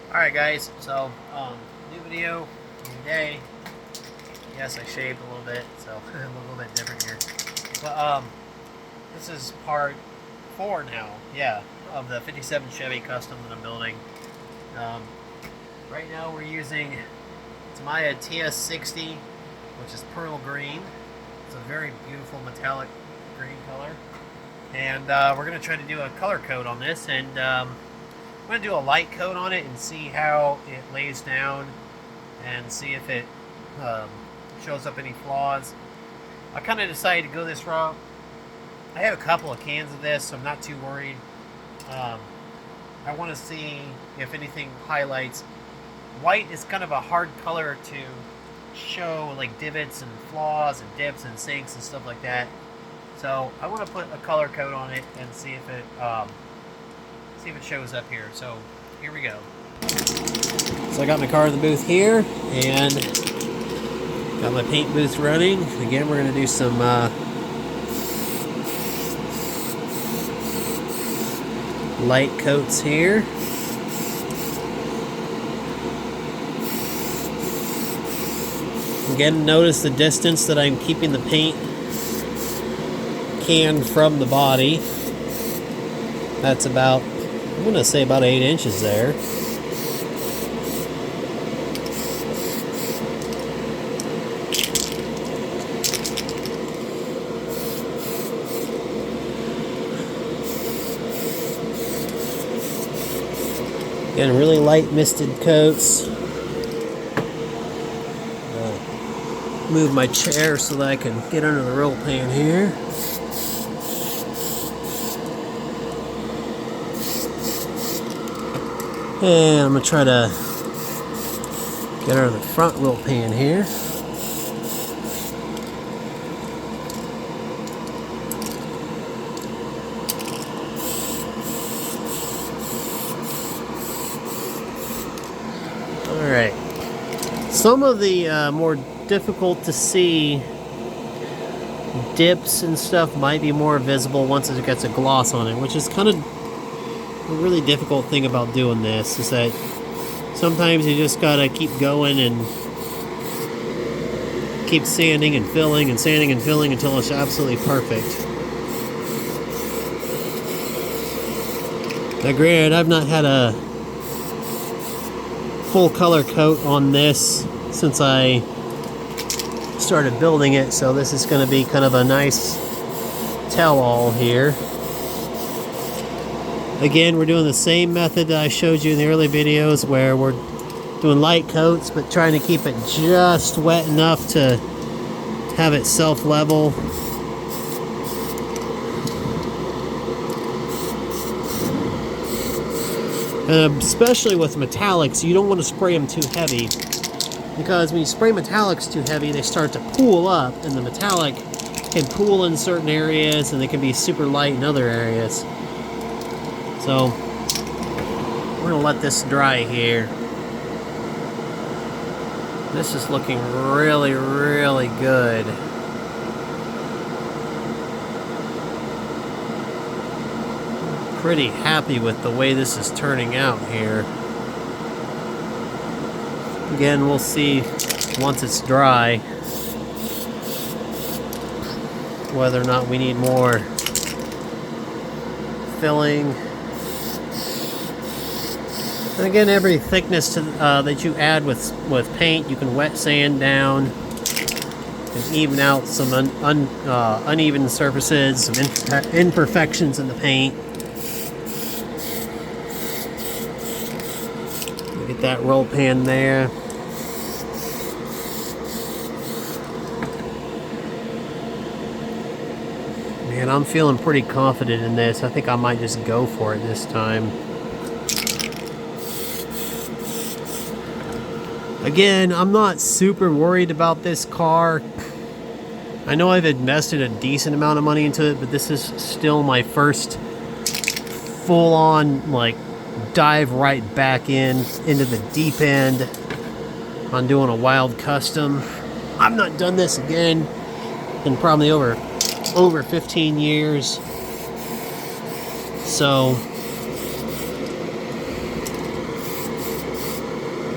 Alright guys, so new video, new day. Yes, I shaved a little bit, so I'm a little bit different here. But this is part 4 now, yeah, of the 57 Chevy Custom that I'm building. Right now we're using Tamiya TS-60, which is Pearl Green. It's a very beautiful metallic green color. And we're going to try to do a color code on this, and I'm going to do a light coat on it and see how it lays down and see if it shows up any flaws. I kind of decided to go this route. I have a couple of cans of this, so I'm not too worried. I want to see if anything highlights. White is kind of a hard color to show, like divots and flaws and dips and sinks and stuff like that. So I want to put a color coat on it and see if it shows up here. So here we go. So I got my car in the booth here and got my paint booth running. Again, we're going to do some light coats here. Again, notice the distance that I'm keeping the paint can from the body. That's about, I'm going to say about 8 inches there. Again, really light misted coats. Move my chair so that I can get under the roll pan here. And I'm going to try to get under the front roll pan here. Alright. Some of the more difficult to see dips and stuff might be more visible once it gets a gloss on it, which is kind of a really difficult thing about doing this, is that sometimes you just gotta keep going and keep sanding and filling until it's absolutely perfect. Now granted, I've not had a full color coat on this since I started building it, so this is going to be kind of a nice tell-all here. Again, we're doing the same method that I showed you in the early videos, where we're doing light coats but trying to keep it just wet enough to have it self-level. And especially with metallics, you don't want to spray them too heavy, because when you spray metallics too heavy, they start to pool up, and the metallic can pool in certain areas and they can be super light in other areas. So we're gonna let this dry here. This is looking really, really good. Pretty happy with the way this is turning out here. Again, we'll see once it's dry whether or not we need more filling. And again, every thickness that you add with paint, you can wet sand down and even out some uneven surfaces, some imperfections in the paint. Get that roll pan there. Man, I'm feeling pretty confident in this. I think I might just go for it this time. Again, I'm not super worried about this car. I know I've invested a decent amount of money into it, but this is still my first full-on, like, dive right back into the deep end on doing a wild custom. I've not done this again in probably over 15 years. So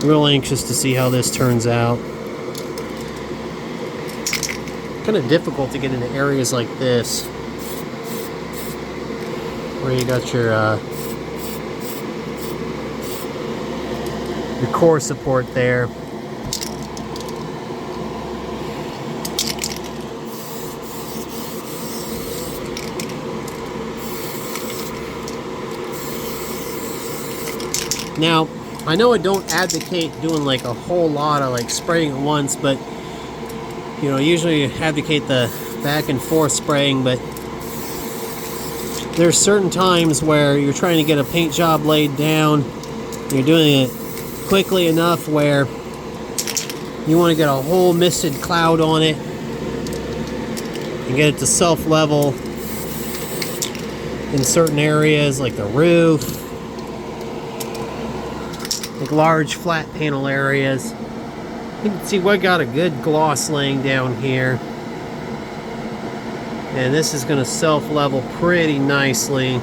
Real anxious to see how this turns out. Kind of difficult to get into areas like this, where you got your core support there. Now, I know I don't advocate doing like a whole lot of like spraying at once, but you know, usually advocate the back and forth spraying, but there's certain times where you're trying to get a paint job laid down, you're doing it quickly enough where you want to get a whole misted cloud on it and get it to self-level in certain areas like the roof, like large flat panel areas. You can see we got a good gloss laying down here, and this is going to self-level pretty nicely.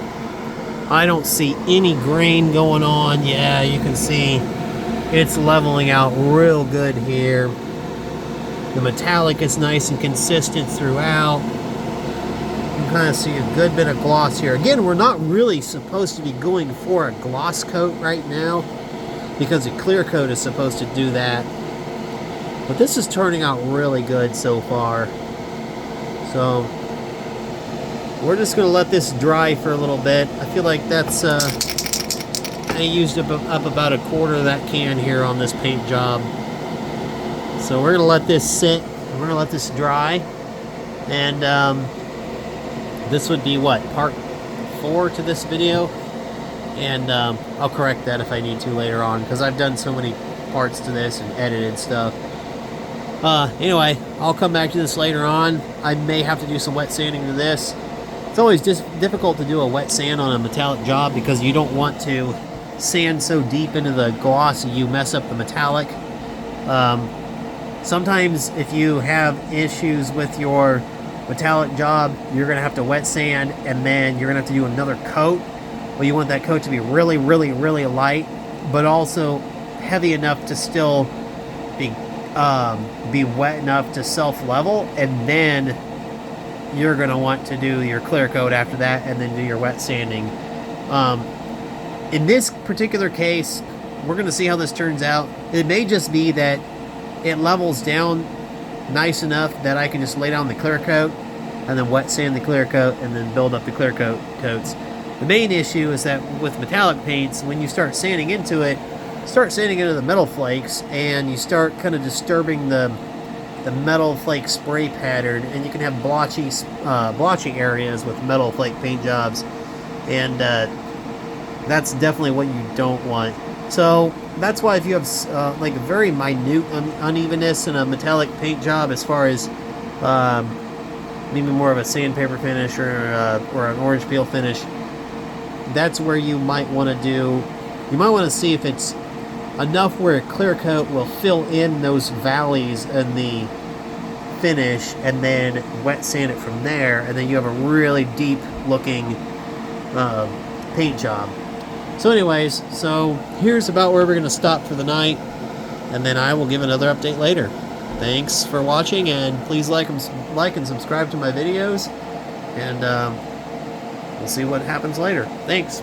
I don't see any grain going on. Yeah, you can see it's leveling out real good here. The metallic is nice and consistent throughout. You can kind of see a good bit of gloss here. Again, we're not really supposed to be going for a gloss coat right now, because a clear coat is supposed to do that. But this is turning out really good so far. So we're just going to let this dry for a little bit. I feel like that's I used up about a quarter of that can here on this paint job. So we're going to let this sit. We're going to let this dry. And this would be what, part 4 to this video? And I'll correct that if I need to later on, because I've done so many parts to this and edited stuff. Anyway, I'll come back to this later on. I may have to do some wet sanding to this. It's always just difficult to do a wet sand on a metallic job because you don't want to sand so deep into the gloss you mess up the metallic. Sometimes if you have issues with your metallic job, you're going to have to wet sand, and then you're going to have to do another coat. Well, you want that coat to be really, really, really light, but also heavy enough to still be wet enough to self-level, and then you're going to want to do your clear coat after that, and then do your wet sanding. In this particular case, we're going to see how this turns out. It may just be that it levels down nice enough that I can just lay down the clear coat and then wet sand the clear coat and then build up the clear coats. The main issue is that with metallic paints, when you start sanding into it, start sanding into the metal flakes, and you start kind of disturbing the metal flake spray pattern, and you can have blotchy areas with metal flake paint jobs, and that's definitely what you don't want. So that's why if you have like a very minute unevenness in a metallic paint job, as far as maybe more of a sandpaper finish or an orange peel finish, that's where you might want to do. You might want to see if it's enough where a clear coat will fill in those valleys in the finish, and then wet sand it from there, and then you have a really deep looking paint job. So anyways, so here's about where we're going to stop for the night, and then I will give another update later. Thanks for watching, and please like and subscribe to my videos, and we'll see what happens later. Thanks.